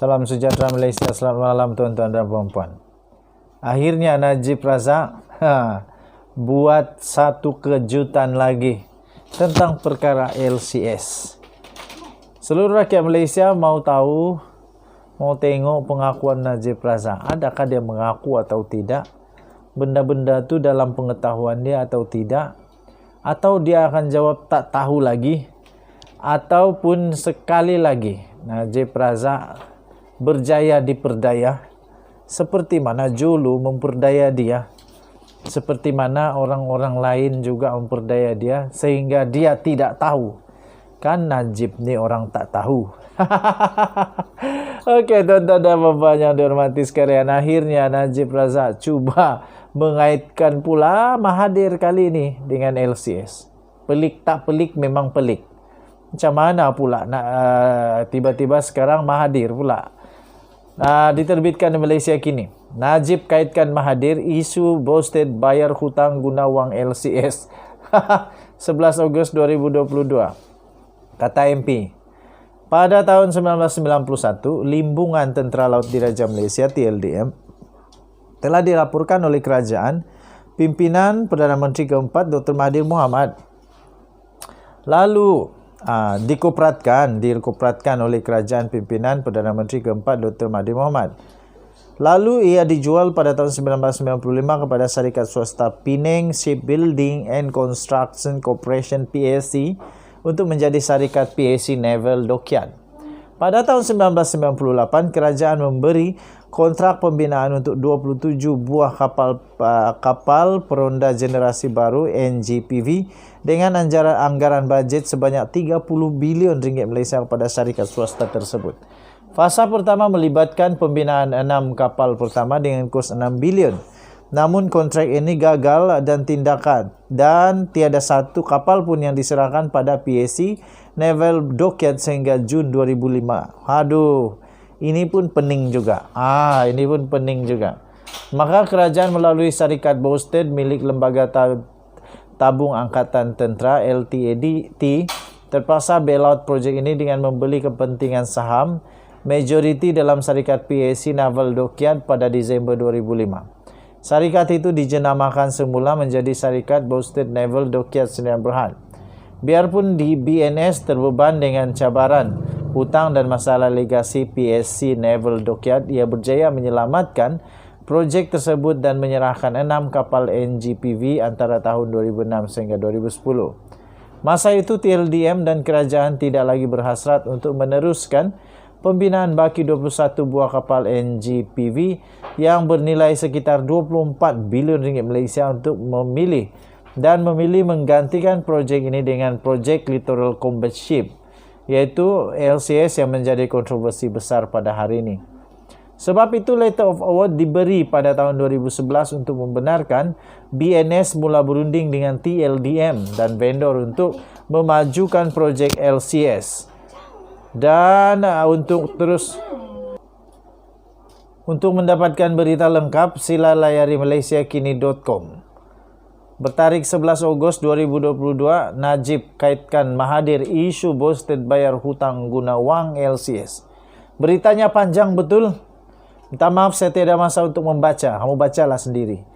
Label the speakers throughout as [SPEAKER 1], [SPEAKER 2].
[SPEAKER 1] Salam sejahtera Malaysia, selamat malam tuan-tuan dan puan-puan. Akhirnya Najib Razak buat satu kejutan lagi tentang perkara LCS. Seluruh rakyat Malaysia mau tahu, mau tengok pengakuan Najib Razak. Adakah dia mengaku atau tidak? Benda-benda itu dalam pengetahuan dia atau tidak? Atau dia akan jawab tak tahu lagi? Ataupun sekali lagi Najib Razak berjaya diperdaya seperti mana Julu memperdaya dia, seperti mana orang-orang lain juga memperdaya dia sehingga dia tidak tahu. Kan Najib ni orang tak tahu. Okey tuan-tuan dan puan-puan yang dihormati sekalian, akhirnya Najib Razak cuba mengaitkan pula Mahathir kali ini dengan LCS. Pelik tak pelik, memang pelik. Macam mana pula nak tiba-tiba sekarang Mahathir pula diterbitkan di Malaysia kini. Najib kaitkan Mahathir isu boosted bayar hutang guna wang LCS. 11 Ogos 2022. Kata MP, pada tahun 1991, Limbungan Tentera Laut Diraja Malaysia TLDM telah dilaporkan oleh kerajaan pimpinan Perdana Menteri keempat Dr. Mahathir Mohamad. Lalu dikopratkan oleh kerajaan pimpinan Perdana Menteri keempat Dr. Mahathir Mohamad. Lalu ia dijual pada tahun 1995 kepada syarikat swasta Penang Shipbuilding and Construction Corporation PSC untuk menjadi syarikat PSC Naval Dockyard. Pada tahun 1998, kerajaan memberi kontrak pembinaan untuk 27 buah kapal peronda generasi baru NGPV dengan anggaran bajet sebanyak 30 bilion ringgit Malaysia kepada syarikat swasta tersebut. Fasa pertama melibatkan pembinaan 6 kapal pertama dengan kos 6 bilion. Namun kontrak ini gagal dan tiada satu kapal pun yang diserahkan pada PSC Naval Dockyard sehingga Jun 2005. Aduh, ini pun pening juga. Ini pun pening juga. Maka kerajaan melalui syarikat boosted milik Lembaga Tabung Angkatan Tentera LTADT terpaksa bailout projek ini dengan membeli kepentingan saham majoriti dalam syarikat PSC Naval Dockyard pada Disember 2005. Syarikat itu dijenamakan semula menjadi Syarikat Boosted Naval Dockyard Sdn Bhd. Biarpun di BNS terbeban dengan cabaran hutang dan masalah legasi PSC Naval Dockyard, ia berjaya menyelamatkan projek tersebut dan menyerahkan 6 kapal NGPV antara tahun 2006 sehingga 2010. Masa itu TLDM dan kerajaan tidak lagi berhasrat untuk meneruskan pembinaan baki 21 buah kapal NGPV yang bernilai sekitar 24 bilion ringgit Malaysia untuk memilih menggantikan projek ini dengan projek Littoral Combat Ship, iaitu LCS yang menjadi kontroversi besar pada hari ini. Sebab itu letter of award diberi pada tahun 2011 untuk membenarkan BNS mula berunding dengan TLDM dan vendor untuk memajukan projek LCS. Dan untuk mendapatkan berita lengkap, sila layari malaysiakini.com. Bertarikh 11 Ogos 2022, Najib kaitkan Mahathir isu boosted bayar hutang guna wang LCS. Beritanya panjang betul. Minta maaf, saya tidak ada masa untuk membaca. Kamu bacalah sendiri.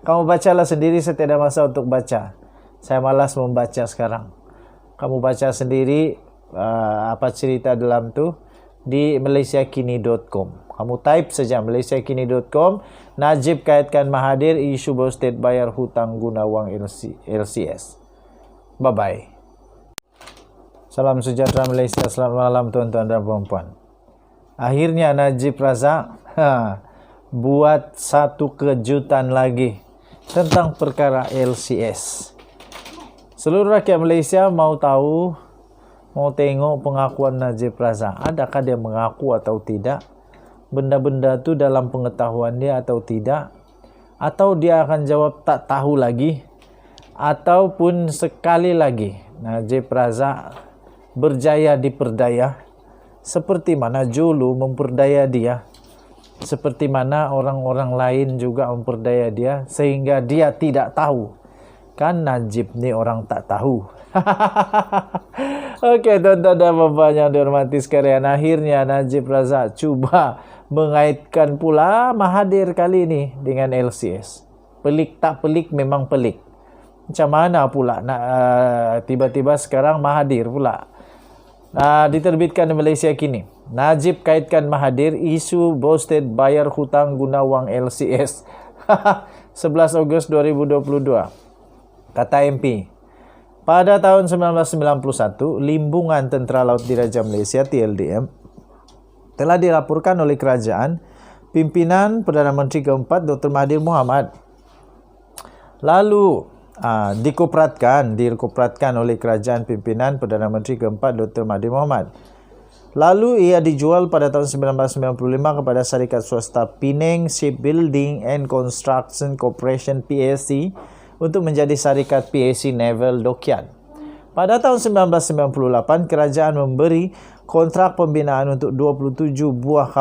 [SPEAKER 1] Kamu bacalah sendiri, saya tidak ada masa untuk baca. Saya malas membaca sekarang. Kamu baca sendiri apa cerita dalam tu di malaysiakini.com. Kamu type saja malaysiakini.com, Najib kaitkan Mahathir isu boosted bayar hutang guna wang LCS. Bye bye. Salam sejahtera Malaysia, selamat malam tuan-tuan dan puan-puan. Akhirnya Najib Razak buat satu kejutan lagi tentang perkara LCS. Seluruh rakyat Malaysia mau tahu, mau tengok pengakuan Najib Razak. Adakah dia mengaku atau tidak? Benda-benda itu dalam pengetahuan dia atau tidak? Atau dia akan jawab tak tahu lagi? Ataupun sekali lagi Najib Razak berjaya diperdaya seperti mana Julu memperdaya dia, seperti mana orang-orang lain juga memperdaya dia sehingga dia tidak tahu. Kan Najib ni orang tak tahu. Oke, tuan-tuan dan puan yang dihormati sekalian, akhirnya Najib Razak cuba mengaitkan pula Mahathir kali ini dengan LCS. Pelik tak pelik, memang pelik. Macam mana pula nak tiba-tiba sekarang Mahathir pula diterbitkan di Malaysia kini. Najib kaitkan Mahathir isu boosted bayar hutang guna wang LCS. 11 Ogos 2022. Kata MP, pada tahun 1991, Limbungan Tentera Laut Diraja Malaysia TLDM telah dilaporkan oleh kerajaan pimpinan Perdana Menteri keempat Dr. Mahathir Mohamad. Lalu dikopratkan oleh kerajaan pimpinan Perdana Menteri keempat Dr. Mahathir Mohamad. Lalu ia dijual pada tahun 1995 kepada syarikat swasta Penang Shipbuilding and Construction Corporation PSC untuk menjadi syarikat PSC Naval Dockyard. Pada tahun 1998, kerajaan memberi kontrak pembinaan untuk 27 buah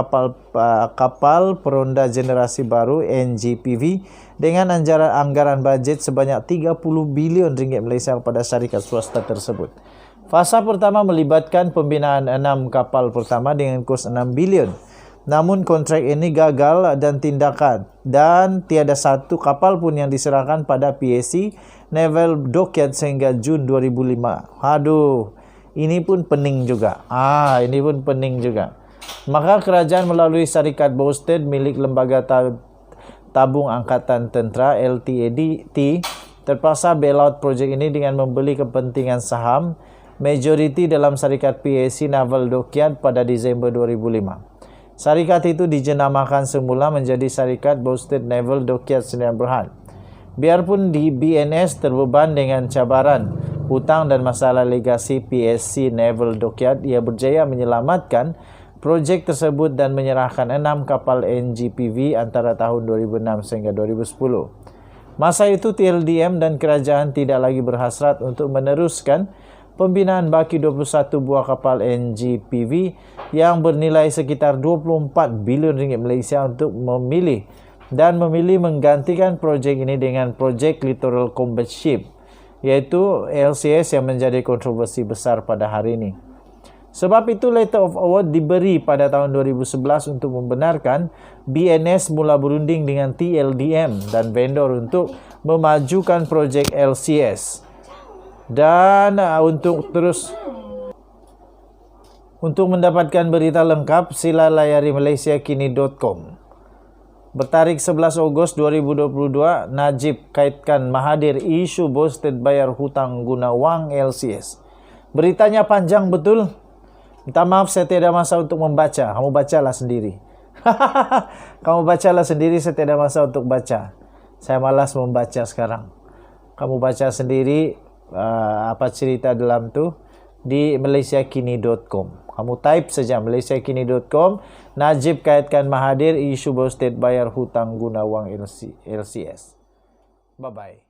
[SPEAKER 1] kapal peronda generasi baru NGPV dengan anggaran bajet sebanyak 30 bilion ringgit Malaysia kepada syarikat swasta tersebut. Fasa pertama melibatkan pembinaan 6 kapal pertama dengan kos 6 bilion. Namun kontrak ini gagal dan tiada satu kapal pun yang diserahkan pada PSC Naval Dockyard sehingga Jun 2005. Aduh, ini pun pening juga. Ini pun pening juga. Maka kerajaan melalui syarikat boosted milik Lembaga Tabung Angkatan Tentera LTADT terpaksa bailout projek ini dengan membeli kepentingan saham majoriti dalam syarikat PSC Naval Dockyard pada Disember 2005. Syarikat itu dijenamakan semula menjadi Syarikat Boosted Naval Dockyard Sdn Bhd. Biarpun di BNS terbeban dengan cabaran hutang dan masalah legasi PSC Naval Dockyard, ia berjaya menyelamatkan projek tersebut dan menyerahkan 6 kapal NGPV antara tahun 2006 sehingga 2010. Masa itu TLDM dan kerajaan tidak lagi berhasrat untuk meneruskan pembinaan baki 21 buah kapal NGPV yang bernilai sekitar 24 bilion ringgit Malaysia untuk memilih menggantikan projek ini dengan projek Littoral Combat Ship, iaitu LCS yang menjadi kontroversi besar pada hari ini. Sebab itu letter of award diberi pada tahun 2011 untuk membenarkan BNS mula berunding dengan TLDM dan vendor untuk memajukan projek LCS. Dan untuk mendapatkan berita lengkap, sila layari malaysiakini.com. Bertarikh 11 Ogos 2022, Najib kaitkan Mahathir isu boosted bayar hutang guna wang LCS. Beritanya panjang betul. Minta maaf, saya tidak ada masa untuk membaca. Kamu bacalah sendiri. Saya tidak ada masa untuk baca. Saya malas membaca sekarang. Kamu baca sendiri apa cerita dalam tu di malaysiakini.com. Kamu type saja malaysiakini.com, Najib kaitkan Mahathir isu boosted bayar hutang guna wang LCS. Bye bye.